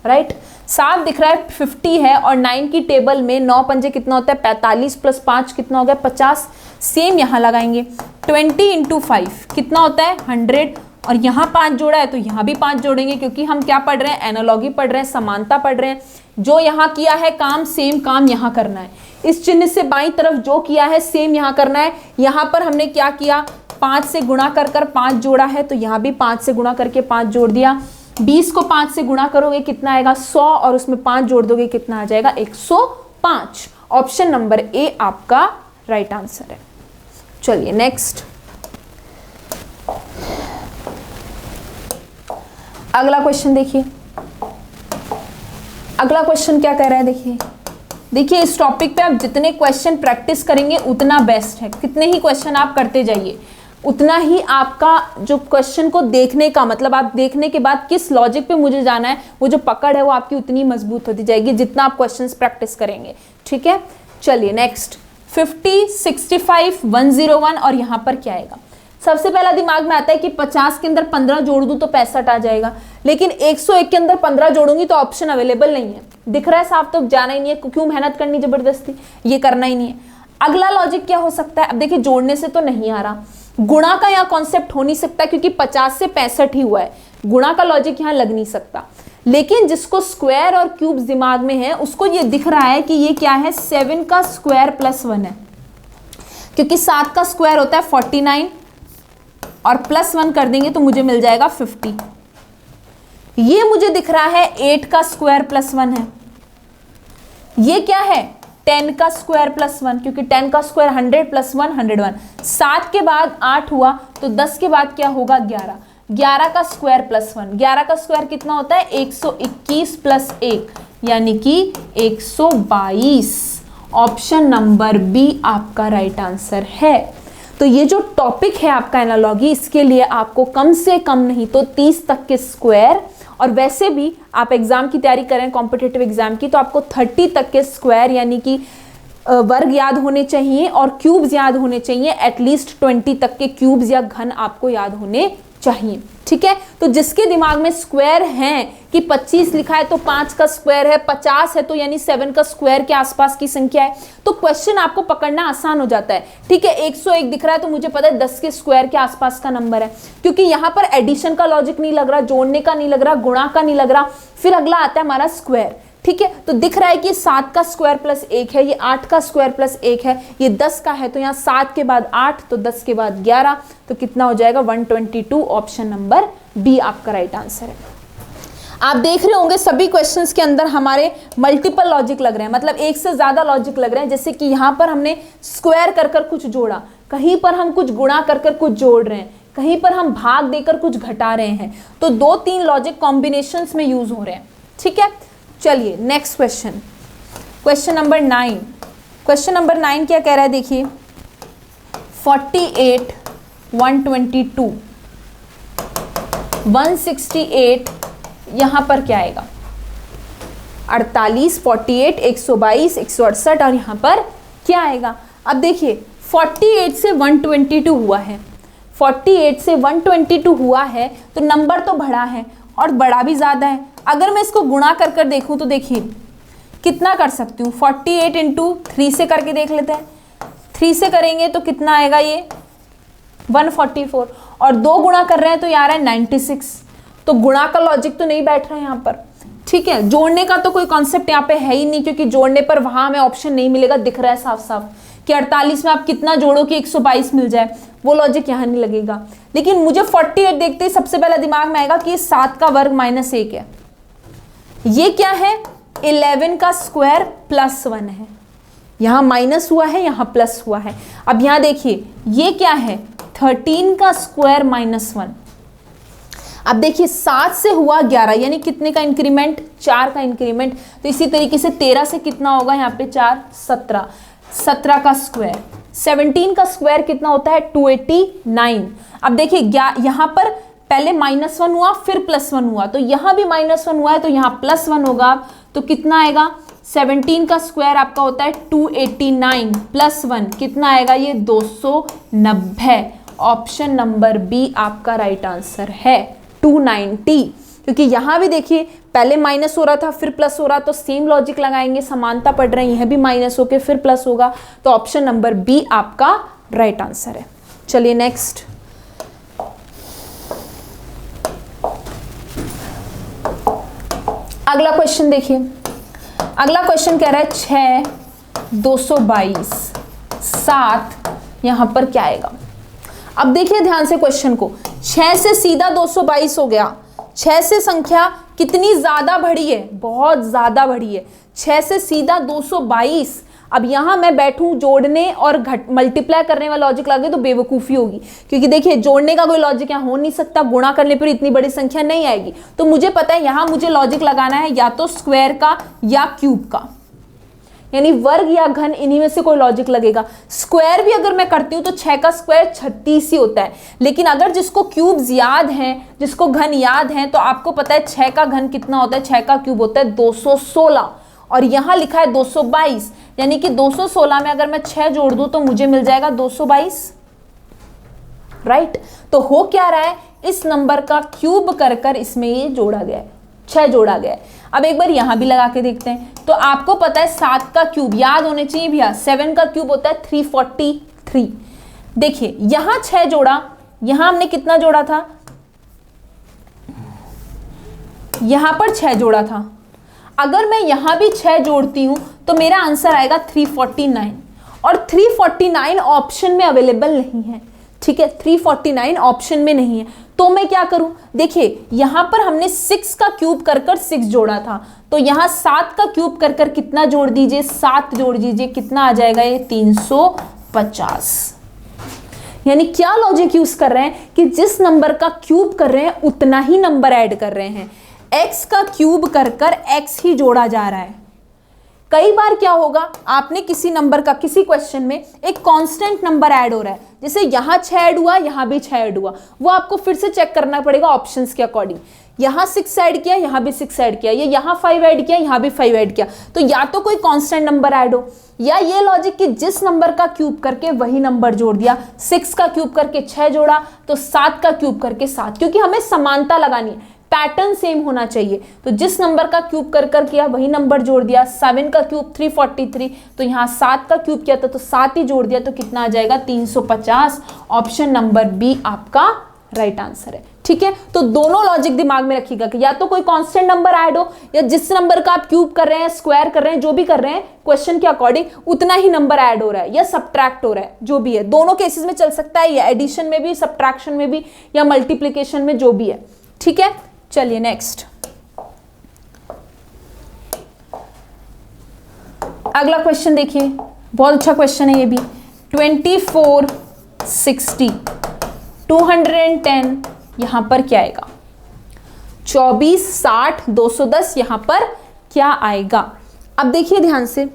राइट। साफ दिख रहा है 50 है, और 9 की टेबल में 9 पंजे कितना होता है 45 प्लस 5 कितना हो गया 50। सेम यहां लगाएंगे, 20 इंटू 5 कितना होता है 100, और यहाँ 5 जोड़ा है तो यहाँ भी 5 जोड़ेंगे, क्योंकि हम क्या पढ़ रहे हैं, एनालॉगी पढ़ रहे हैं, समानता पढ़ रहे हैं। जो यहाँ किया है काम, सेम काम यहाँ करना है। इस चिन्ह से बाईं तरफ जो किया है सेम यहाँ करना है। यहाँ पर हमने क्या किया, 5 से गुणा कर 5 जोड़ा है, तो यहाँ भी 5 से गुणा करके 5 जोड़ दिया। 20 को 5 से गुणा करोगे कितना आएगा 100, और उसमें 5 जोड़ दोगे कितना आ जाएगा 105। ऑप्शन नंबर ए आपका राइट आंसर है। चलिए नेक्स्ट अगला क्वेश्चन देखिए। अगला क्वेश्चन क्या कह रहा है, देखिए इस टॉपिक पे आप जितने क्वेश्चन प्रैक्टिस करेंगे उतना बेस्ट है। कितने ही क्वेश्चन आप करते जाइए, उतना ही आपका जो क्वेश्चन को देखने का मतलब, आप देखने के बाद किस लॉजिक पे मुझे जाना है, वो जो पकड़ है वो आपकी उतनी मजबूत होती जाएगी जितना आप क्वेश्चंस प्रैक्टिस करेंगे। ठीक है, चलिए नेक्स्ट 50, 65, 101 और यहाँ पर क्या आएगा। सबसे पहला दिमाग में आता है कि 50 के अंदर 15 जोड़ दूं तो 65 आ जाएगा, लेकिन 101 के अंदर 15 जोड़ूंगी तो ऑप्शन अवेलेबल नहीं है। दिख रहा है साफ, तो जाना ही नहीं है, क्यों मेहनत करनी जबरदस्ती, ये करना ही नहीं है। अगला लॉजिक क्या हो सकता है, अब देखिए जोड़ने से तो नहीं आ रहा, गुणा का यहाँ कॉन्सेप्ट हो नहीं सकता क्योंकि 50 से 65 ही हुआ है, गुणा का लॉजिक यहाँ लग नहीं सकता। लेकिन जिसको स्क्वायर और क्यूब्स दिमाग में है उसको ये दिख रहा है कि ये क्या है, 7 का स्क्वायर प्लस 1 है, क्योंकि 7 का स्क्वायर होता है 49 और प्लस 1 कर देंगे तो मुझे मिल जाएगा 50। ये मुझे दिख रहा है 8 का स्क्वायर प्लस 1 है। ये क्या है, 10 का स्क्वायर प्लस 1, क्योंकि 10 का स्क्वायर 100 प्लस 1 101। 7 के बाद 8 हुआ तो 10 के बाद क्या होगा, 11। 11 का स्क्वायर प्लस 1, 11 का स्क्वायर कितना होता है, 121 प्लस 1 यानी कि 122। ऑप्शन नंबर बी आपका राइट आंसर है। तो ये जो टॉपिक है आपका एनालॉजी, इसके लिए आपको कम से कम नहीं तो 30 तक के स्क्वायर, और वैसे भी आप एग्जाम की तैयारी करें कॉम्पिटिटिव एग्जाम की, तो आपको 30 तक के स्क्वायर यानी कि वर्ग याद होने चाहिए और क्यूब्स याद होने चाहिए। एटलीस्ट 20 तक के क्यूब्स या घन आपको याद होने चाहिए। ठीक है, तो जिसके दिमाग में स्क्वायर हैं कि 25 लिखा है तो 5 का स्क्वायर है, 50 है तो यानी 7 का स्क्वायर के आसपास की संख्या है, तो क्वेश्चन आपको पकड़ना आसान हो जाता है। ठीक है, 101 दिख रहा है तो मुझे पता है 10 के स्क्वायर के आसपास का नंबर है, क्योंकि यहां पर एडिशन का लॉजिक नहीं लग रहा, जोड़ने का नहीं लग रहा, गुणा का नहीं लग रहा। फिर अगला आता है हमारा स्क्वायर। ठीक है, तो दिख रहा है कि 7 का स्क्वायर प्लस 1 है, ये 8 का स्क्वायर प्लस 1 है, ये 10 का है, तो यहाँ 7 के बाद 8 तो 10 के बाद 11, तो कितना हो जाएगा 122। ऑप्शन नंबर बी आपका राइट आंसर है। आप देख रहे होंगे सभी क्वेश्चंस के अंदर हमारे मल्टीपल लॉजिक लग रहे हैं, मतलब एक से ज्यादा लॉजिक लग रहे हैं। जैसे कि यहाँ पर हमने स्क्वायर कर कर कुछ जोड़ा, कहीं पर हम कुछ गुणा कर कर कुछ जोड़ रहे हैं, कहीं पर हम भाग देकर कुछ घटा रहे हैं, तो 2-3 लॉजिक कॉम्बिनेशंस में यूज हो रहे हैं। ठीक है, चलिए next question, question number 9। Question number 9 क्या कह रहा है, देखिए 48, 122, 168, यहां पर क्या आएगा, 48, 48, 122, 168 और यहां पर क्या आएगा। अब देखिए 48 से 122 हुआ है, 48 से 122 हुआ है तो नंबर तो बड़ा है और बड़ा भी ज्यादा है। अगर मैं इसको गुणा कर कर देखूं तो देखिए कितना कर सकती हूँ, 48 इंटू 3 से करके देख लेते हैं। 3 से करेंगे तो कितना आएगा, ये 144, और 2 गुणा कर रहे हैं तो यार है 96। तो गुणा का लॉजिक तो नहीं बैठ रहा है यहाँ पर। ठीक है, जोड़ने का तो कोई कॉन्सेप्ट यहाँ पे है ही नहीं, क्योंकि जोड़ने पर वहां हमें ऑप्शन नहीं मिलेगा, दिख रहा है साफ साफ कि 48 में आप कितना जोड़ो कि 122 मिल जाए, वो लॉजिक यहाँ नहीं लगेगा। लेकिन मुझे 48 देखते ही सबसे पहले दिमाग में आएगा कि ये 7 का वर्ग माइनस 1 है, ये क्या है 11 का स्क्वायर प्लस 1 है, यहां माइनस हुआ है यहां प्लस हुआ है। अब यहां देखिए ये क्या है 13 का स्क्वायर माइनस 1। अब देखिए 7 से हुआ 11 यानी कितने का इंक्रीमेंट, 4 का इंक्रीमेंट। तो इसी तरीके से 13 से कितना होगा यहाँ पे 4, 17, 17 का स्क्वायर, 17 का स्क्वायर कितना होता है 289। अब देखिए यहाँ पर पहले -1 हुआ फिर +1 हुआ, तो यहाँ भी -1 हुआ है तो यहाँ +1 होगा, तो कितना आएगा 17 का स्क्वायर आपका होता है 289 +1 कितना आएगा ये 290। ऑप्शन नंबर बी आपका राइट आंसर है 290, क्योंकि यहां भी देखिए पहले माइनस हो रहा था फिर प्लस हो रहा, तो सेम लॉजिक लगाएंगे, समानता पढ़ रहे हैं, यह भी माइनस होके फिर प्लस होगा, तो ऑप्शन नंबर बी आपका राइट आंसर है। चलिए नेक्स्ट, अगला क्वेश्चन देखिए। अगला क्वेश्चन कह रहा है 6, 222, 7, यहां पर क्या आएगा। अब देखिए ध्यान से क्वेश्चन को, 6 से सीधा 222 हो गया, 6 से संख्या कितनी ज्यादा बढ़ी है, बहुत ज्यादा बढ़ी है, 6 से सीधा 222। अब यहां मैं बैठूं जोड़ने और मल्टीप्लाई करने वाला लॉजिक लगे तो बेवकूफी होगी, क्योंकि देखिए जोड़ने का कोई लॉजिक यहां हो नहीं सकता, गुणा करने पर इतनी बड़ी संख्या नहीं आएगी। तो मुझे पता है यहां मुझे लॉजिक लगाना है या तो स्क्वायर का या क्यूब का, यानी वर्ग या घन, इन्हीं में से कोई लॉजिक लगेगा। स्क्वायर भी अगर मैं करती हूँ तो 6 का स्क्वायर 36 ही होता है, लेकिन अगर जिसको क्यूब्स याद हैं, जिसको घन याद हैं, तो आपको पता है 6 का घन कितना होता है, 6 का क्यूब होता है 216, और यहाँ लिखा है 222, यानी कि 216 में अगर मैं 6 जोड़ दूं तो मुझे मिल जाएगा 222, राइट। तो हो क्या रहा है, इस नंबर का क्यूब कर कर इसमें ये जोड़ा गया है, 6 जोड़ा गया है। अब एक बार यहां भी लगा के देखते हैं। तो आपको पता है 7 का क्यूब याद होने चाहिए भैया, 7 का क्यूब होता है 343। देखिए यहां 6 जोड़ा, यहां हमने कितना जोड़ा था, यहां पर 6 जोड़ा था। अगर मैं यहां भी 6 जोड़ती हूं तो मेरा आंसर आएगा 349, और 349 ऑप्शन में अवेलेबल नहीं है, ठीक है, 349 ऑप्शन में नहीं है। तो मैं क्या करूं, देखिए यहां पर हमने 6 का क्यूब कर कर 6 जोड़ा था, तो यहां 7 का क्यूब कर कर कितना जोड़ दीजिए, 7 जोड़ दीजिए, कितना आ जाएगा ये 350। यानी क्या लॉजिक यूज कर रहे हैं कि जिस नंबर का क्यूब कर रहे हैं उतना ही नंबर ऐड कर रहे हैं, x का क्यूब कर कर x ही जोड़ा जा रहा है। कई बार क्या होगा, आपने किसी नंबर का किसी क्वेश्चन में एक कांस्टेंट नंबर ऐड हो रहा है, जैसे यहां 6 ऐड हुआ, यहां भी 6 ऐड हुआ, वो आपको फिर से चेक करना पड़ेगा ऑप्शंस के अकॉर्डिंग। यहां 6 ऐड किया, यहां भी 6 ऐड किया, यहां 5 ऐड किया, यहां भी 5 ऐड किया, तो या तो कोई कांस्टेंट नंबर ऐड हो, या ये लॉजिक कि जिस नंबर का क्यूब करके वही नंबर जोड़ दिया। 6 का क्यूब करके 6 जोड़ा तो 7 का क्यूब करके 7, क्योंकि हमें समानता लगानी है, पैटर्न सेम होना चाहिए। तो जिस नंबर का क्यूब कर कर किया वही नंबर जोड़ दिया। 7 का क्यूब 343, तो यहाँ 7 का क्यूब किया था तो 7 ही जोड़ दिया, तो कितना आ जाएगा 350। ऑप्शन नंबर बी आपका राइट आंसर है, ठीक है। तो दोनों लॉजिक दिमाग में रखिएगा कि या तो कोई कांस्टेंट नंबर ऐड हो, या जिस नंबर का आप क्यूब कर रहे हैं, स्क्वायर कर रहे हैं, जो भी कर रहे हैं क्वेश्चन के अकॉर्डिंग उतना ही नंबर ऐड हो रहा है या सब्ट्रैक्ट हो रहा है, जो भी है। दोनों केसेस में चल सकता है, या एडिशन में भी, सब्ट्रैक्शन में भी, या मल्टीप्लीकेशन में, जो भी है, ठीक है। चलिए नेक्स्ट, अगला क्वेश्चन देखिए, बहुत अच्छा क्वेश्चन है ये भी। 24, 60, 210 यहां पर क्या आएगा, 24, 60, 210 यहां पर क्या आएगा। अब देखिए ध्यान से,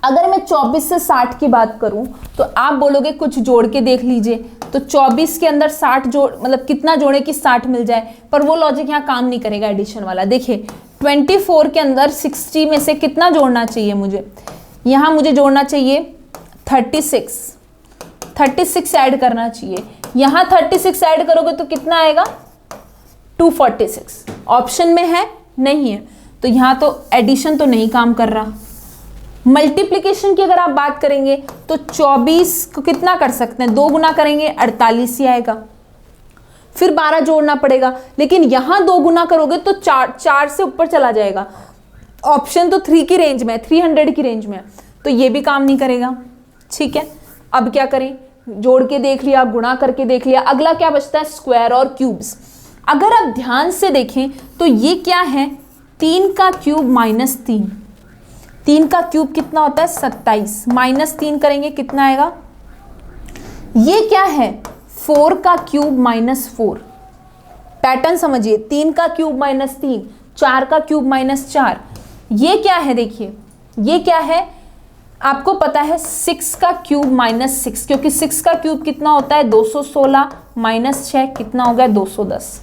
अगर मैं 24 से 60 की बात करूं तो आप बोलोगे कुछ जोड़ के देख लीजिए, तो 24 के अंदर 60 जोड़, मतलब कितना जोड़े कि 60 मिल जाए, पर वो लॉजिक यहाँ काम नहीं करेगा एडिशन वाला। देखिए 24 के अंदर 60 में से कितना जोड़ना चाहिए मुझे, यहाँ मुझे जोड़ना चाहिए 36 ऐड करना चाहिए। यहाँ 36 ऐड करोगे तो कितना आएगा 246, ऑप्शन में है नहीं है, तो यहाँ तो एडिशन तो नहीं काम कर रहा। मल्टीप्लिकेशन की अगर आप बात करेंगे तो 24 को कितना कर सकते हैं, 2 गुना करेंगे 48 ही आएगा, फिर 12 जोड़ना पड़ेगा, लेकिन यहां 2 गुना करोगे तो 4 से ऊपर चला जाएगा। ऑप्शन तो 3 की रेंज में, 300 की रेंज में, तो ये भी काम नहीं करेगा, ठीक है। अब क्या करें, जोड़ के देख लिया, गुणा करके देख लिया, अगला क्या बचता है, स्क्वायर और क्यूब्स। अगर आप ध्यान से देखें तो ये क्या है, 3 का क्यूब -3, 3 का क्यूब कितना होता है 27, -3 करेंगे कितना आएगा, ये क्या है 4 का क्यूब -4। पैटर्न समझिए, 3 का क्यूब -3, 4 का क्यूब -4, ये क्या है, देखिए ये क्या है, आपको पता है 6 का क्यूब -6, क्योंकि 6 का क्यूब कितना होता है 216, -6 कितना हो गया 210।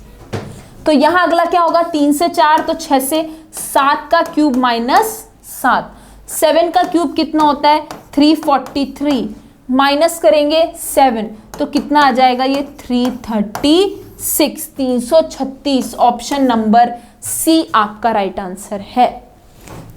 तो यहां अगला क्या होगा, 3 से 4 तो 6 से, 7 का क्यूब -7, 7 का क्यूब कितना होता है 343, माइनस करेंगे 7 तो कितना आ जाएगा ये 336, 336। ऑप्शन नंबर सी आपका राइट आंसर है।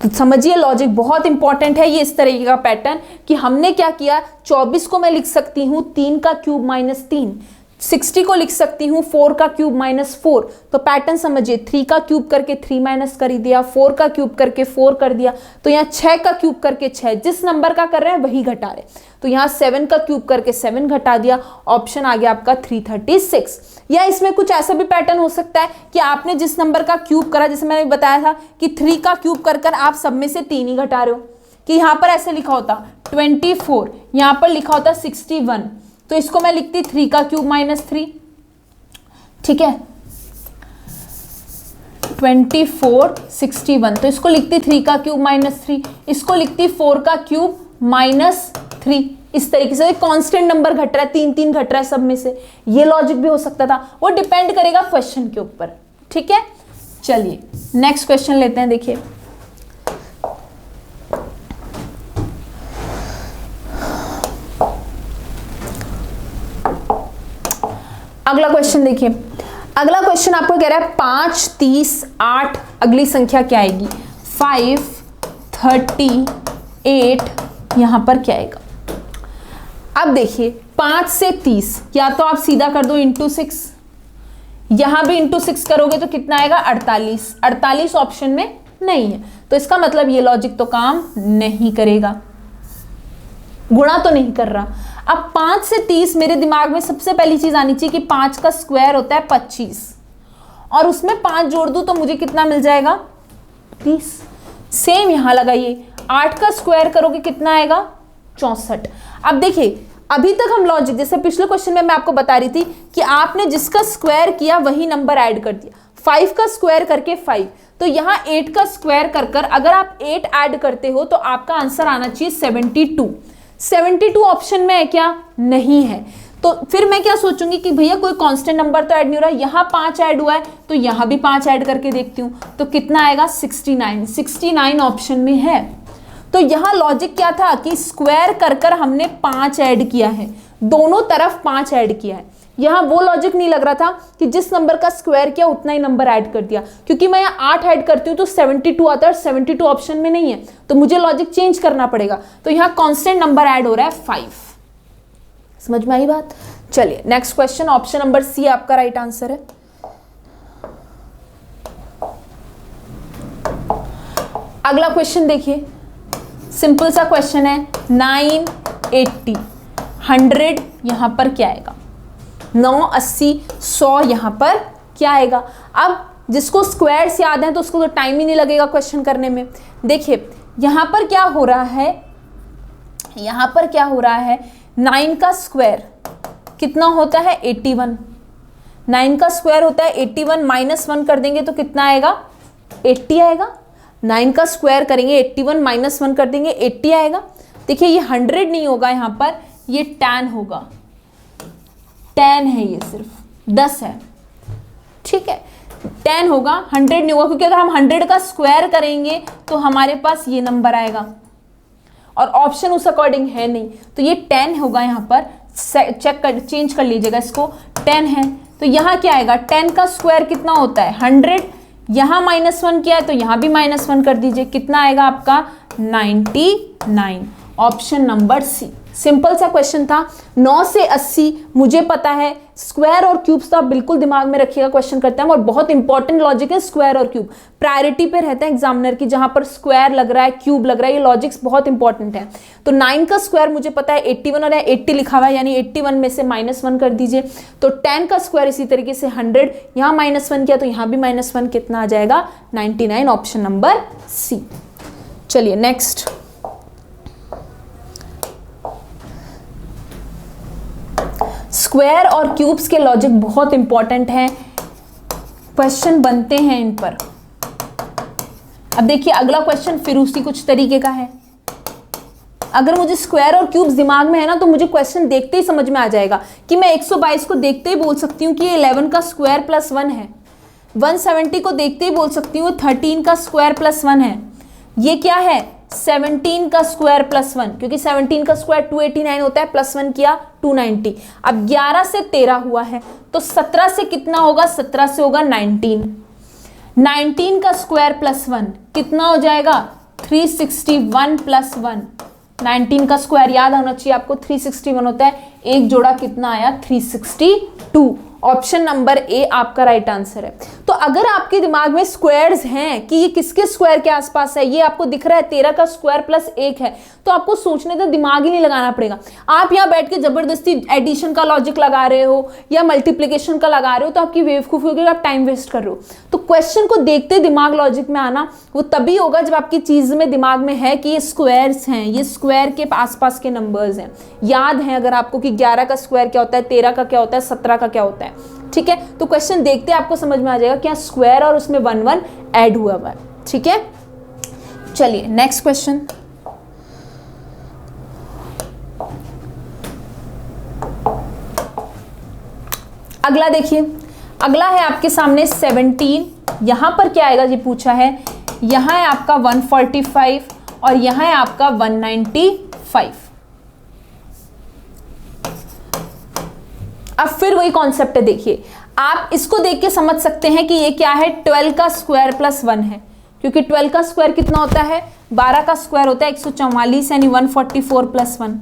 तो समझिए लॉजिक बहुत इंपॉर्टेंट है ये, इस तरीके का पैटर्न कि हमने क्या किया, 24 को मैं लिख सकती हूँ 3 का क्यूब -3, 60 को लिख सकती हूँ 4 का क्यूब -4। तो पैटर्न समझिए, 3 का क्यूब करके 3 माइनस कर दिया, 4 का क्यूब करके 4 कर दिया, तो यहाँ 6 का क्यूब करके 6, जिस नंबर का कर रहे हैं वही घटा रहे, तो यहाँ 7 का क्यूब करके 7 घटा दिया। ऑप्शन आ गया आपका 336। या इसमें कुछ ऐसा भी पैटर्न हो सकता है कि आपने जिस नंबर का क्यूब करा, जैसे मैंने बताया था कि 3 का क्यूब कर कर आप सब में से 3 ही घटा रहे हो, कि यहाँ पर ऐसे लिखा होता 24, यहाँ पर लिखा होता 61, तो इसको मैं लिखती 3 का क्यूब -3, ठीक है। 24 61, तो इसको लिखती 3 का क्यूब माइनस 3, इसको लिखती 4 का क्यूब माइनस 3। इस तरीके से कांस्टेंट नंबर घट रहा है, 3 3 घट रहा है सब में से, ये लॉजिक भी हो सकता था, वो डिपेंड करेगा क्वेश्चन के ऊपर। ठीक है, चलिए नेक्स्ट क्वेश्चन लेते हैं। देखिए अगला क्वेश्चन, देखिए अगला क्वेश्चन आपको कह रहा है 5 30 8, अगली संख्या क्या आएगी? 5 38, यहां पर क्या आएगा? अब देखिए 5 से 30, या तो आप सीधा कर दो इंटू 6, यहां भी इंटू 6 करोगे तो कितना आएगा? 48। 48 ऑप्शन में नहीं है, तो इसका मतलब ये लॉजिक तो काम नहीं करेगा, गुणा तो नहीं कर रहा। अब 5 से 30, मेरे दिमाग में सबसे पहली चीज आनी चाहिए कि 5 का स्क्वायर होता है 25, और उसमें 5 जोड़ दूं तो मुझे कितना मिल जाएगा? 30। सेम यहां लगाइए, 8 का स्क्वायर करोगे कितना आएगा? 64। अब देखिए अभी तक हम लॉजिक, जैसे पिछले क्वेश्चन में मैं आपको बता रही थी कि आपने जिसका स्क्वायर किया वही नंबर ऐड कर दिया। 5 का स्क्वायर करके 5, तो यहां 8 का स्क्वायर कर अगर आप 8 ऐड करते हो तो आपका आंसर आना चाहिए 72। 72 ऑप्शन में है क्या? नहीं है। तो फिर मैं क्या सोचूंगी कि भैया कोई कांस्टेंट नंबर तो ऐड नहीं हो रहा है, यहाँ 5 ऐड हुआ है तो यहाँ भी 5 ऐड करके देखती हूँ, तो कितना आएगा? 69। 69 ऑप्शन में है। तो यहाँ लॉजिक क्या था कि स्क्वायर कर हमने 5 ऐड किया है, दोनों तरफ 5 ऐड किया है। यहाँ वो लॉजिक नहीं लग रहा था कि जिस नंबर का स्क्वायर किया उतना ही नंबर ऐड कर दिया, क्योंकि मैं यहाँ 8 ऐड करती हूँ तो 72 आता है, 72 ऑप्शन में नहीं है, तो मुझे लॉजिक चेंज करना पड़ेगा। तो यहाँ कांस्टेंट नंबर ऐड हो रहा है 5। समझ में आई बात? चलिए next question, option number C आपका राइट आंसर है। अगला क्वेश्चन देखिए, सिंपल सा क्वेश्चन है। 9 80 100, यहां पर क्या आएगा? 9 80 100, यहां पर क्या आएगा? अब जिसको स्क्वायर्स याद है तो उसको तो टाइम ही नहीं लगेगा क्वेश्चन करने में। देखिए यहां पर क्या हो रहा है, यहां पर क्या हो रहा है, 9 का स्क्वायर कितना होता है? 81। 9 का स्क्वायर होता है 81, -1 कर देंगे तो कितना आएगा? 80 आएगा। 9 का स्क्वायर करेंगे 81, -1 कर देंगे 80 आएगा। देखिए ये 100 नहीं होगा, यहाँ पर ये 10 होगा। 10 है, ये सिर्फ 10 है। ठीक है, 10 होगा, 100 नहीं होगा, क्योंकि अगर हम 100 का स्क्वायर करेंगे तो हमारे पास ये नंबर आएगा और ऑप्शन उस अकॉर्डिंग है नहीं, तो ये 10 होगा। यहाँ पर चेक कर, चेंज कर लीजिएगा इसको, 10 है तो यहाँ क्या आएगा? 10 का स्क्वायर कितना होता है? 100। यहाँ -1 किया है तो यहाँ भी -1 कर दीजिए, कितना आएगा आपका? 99। Option number C. सिंपल सा क्वेश्चन था। 9 से 80 मुझे पता है, स्क्वायर और क्यूब्स तो आप बिल्कुल दिमाग में रखिएगा क्वेश्चन करते हैं, और बहुत इंपॉर्टेंट लॉजिक है स्क्वायर और क्यूब, प्रायोरिटी पे रहता है एग्जामिनर की, जहां पर स्क्वायर लग रहा है क्यूब लग रहा है, ये लॉजिक्स बहुत इंपॉर्टेंट है। तो 9 का स्क्वायर मुझे पता है 81, और 80 लिखा हुआ है, यानी 81 में से -1 कर दीजिए। तो 10 का स्क्वायर इसी तरीके से 100, यहाँ -1 किया तो यहाँ भी -1, कितना आ जाएगा? 99। Option number C. चलिए नेक्स्ट, स्क्वायर और क्यूब्स के लॉजिक बहुत इंपॉर्टेंट हैं, क्वेश्चन बनते हैं इन पर। अब देखिए अगला क्वेश्चन फिर उसी कुछ तरीके का है। अगर मुझे स्क्वायर और क्यूब्स दिमाग में है ना, तो मुझे क्वेश्चन देखते ही समझ में आ जाएगा कि मैं 122 को देखते ही बोल सकती हूँ कि ये 11 का स्क्वायर प्लस 1 है। 170 को देखते ही बोल सकती हूँ 13 का स्क्वायर प्लस 1 है। ये क्या है? 17 का स्क्वायर प्लस 1, क्योंकि 17 का स्क्वायर 289 होता है, प्लस 1 किया 290। अब 11 से 13 हुआ है तो 17 से कितना होगा? 17 से होगा 19। 19 का स्क्वायर प्लस 1 कितना हो जाएगा? 361 प्लस 1। 19 का स्क्वायर याद होना चाहिए आपको, 361 होता है, एक जोड़ा कितना आया? 362। ऑप्शन नंबर ए आपका राइट आंसर है। तो अगर आपके दिमाग में स्क्वायर्स हैं कि ये किसके स्क्वायर के आसपास है, ये आपको दिख रहा है 13 का स्क्वायर प्लस 1 है, तो आपको सोचने का दिमाग ही नहीं लगाना पड़ेगा। आप यहाँ बैठ के जबरदस्ती एडिशन का लॉजिक लगा रहे हो या मल्टीप्लिकेशन का लगा रहे हो तो आपकी बेवकूफ़ी होगी, आप टाइम वेस्ट कर रहे हो। तो क्वेश्चन को देखते दिमाग लॉजिक में आना वो तभी होगा जब आपकी चीज़ में दिमाग में है कि ये स्क्वायर्स हैं, ये स्क्वायर के आसपास के नंबर्स हैं, याद है अगर आपको कि 11 का स्क्वायर क्या होता है, 13 का क्या होता है, 17 का क्या होता है। है, ठीक है। तो क्वेश्चन देखते आपको समझ में आ जाएगा क्या स्क्वायर और उसमें 1 1 ऐड हुआ है, ठीक है। चलिए नेक्स्ट क्वेश्चन। अगला देखिए, अगला है आपके सामने 17। यहां पर क्या आएगा जी पूछा है, यहां है आपका 145 और यहां है आपका 195। अब फिर वही कॉन्सेप्ट है, देखिए आप इसको देख के समझ सकते हैं कि ये क्या है, 12 का स्क्वायर प्लस 1 है, क्योंकि 12 का स्क्वायर कितना होता है, 12 का स्क्वायर होता है 144 यानी 144 प्लस 1।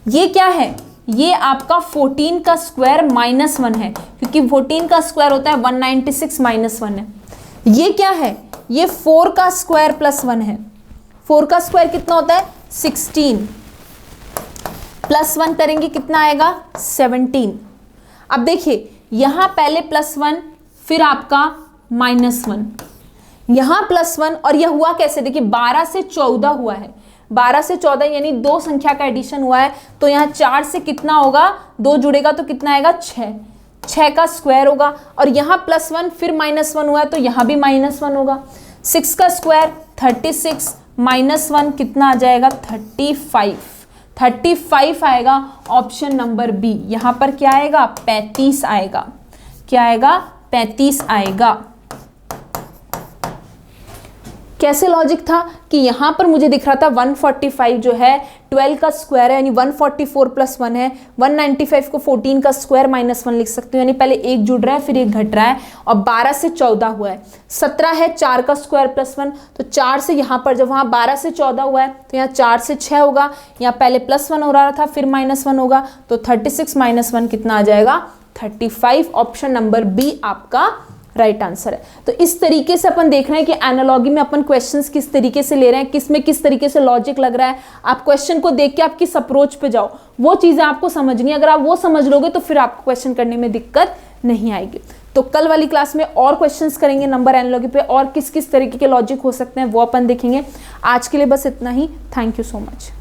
ये क्या है, ये आपका 14 का स्क्वायर माइनस 1 है, क्योंकि 14 का स्क्वायर होता है 196 माइनस 1 है। ये क्या है, ये 4 का स्क्वायर प्लस 1 है। 4 का स्क्वायर कितना होता है 16, प्लस 1 करेंगे कितना आएगा 17। अब देखिए यहां पहले प्लस 1 फिर आपका माइनस 1, यहां प्लस 1 और यह हुआ कैसे, देखिए 12 से 14 हुआ है, 12 से 14 यानी दो संख्या का एडिशन हुआ है, तो यहाँ 4 से कितना होगा, 2 जुड़ेगा तो कितना आएगा 6, 6 का स्क्वायर होगा। और यहाँ प्लस 1 फिर माइनस 1 हुआ है तो यहाँ भी माइनस 1 होगा। 6 का स्क्वायर 36 माइनस 1 कितना आ जाएगा 35, 35 आएगा। ऑप्शन नंबर बी, यहाँ पर क्या आएगा 35 आएगा, क्या आएगा 35 आएगा। कैसे लॉजिक था कि यहां पर मुझे दिख रहा था 145 जो है 12 का स्क्वायर है यानी 144 प्लस 1 है, 195 को 14 का स्क्वायर माइनस 1 लिख सकते हो, यानी पहले एक जुड़ रहा है फिर एक घट रहा है, और 12 से 14 हुआ है। 17 है 4 का स्क्वायर प्लस 1, तो 4 से यहाँ पर जब वहाँ 12 से 14 हुआ है तो यहाँ 4 से 6 होगा, यहाँ पहले प्लस 1 हो रहा था फिर माइनस 1 होगा, तो 36 माइनस 1 कितना आ जाएगा 35। ऑप्शन नंबर बी आपका राइट आंसर है। तो इस तरीके से अपन देख रहे हैं कि एनालॉजी में अपन क्वेश्चंस किस तरीके से ले रहे हैं, किस में किस तरीके से लॉजिक लग रहा है। आप क्वेश्चन को देख के आप किस अप्रोच पे जाओ, वो चीजें आपको समझनी है। अगर आप वो समझ लोगे तो फिर आपको क्वेश्चन करने में दिक्कत नहीं आएगी। तो कल वाली क्लास में और क्वेश्चंस करेंगे नंबर एनालॉजी पे, और किस किस तरीके के लॉजिक हो सकते हैं वो अपन देखेंगे। आज के लिए बस इतना ही। Thank you so much.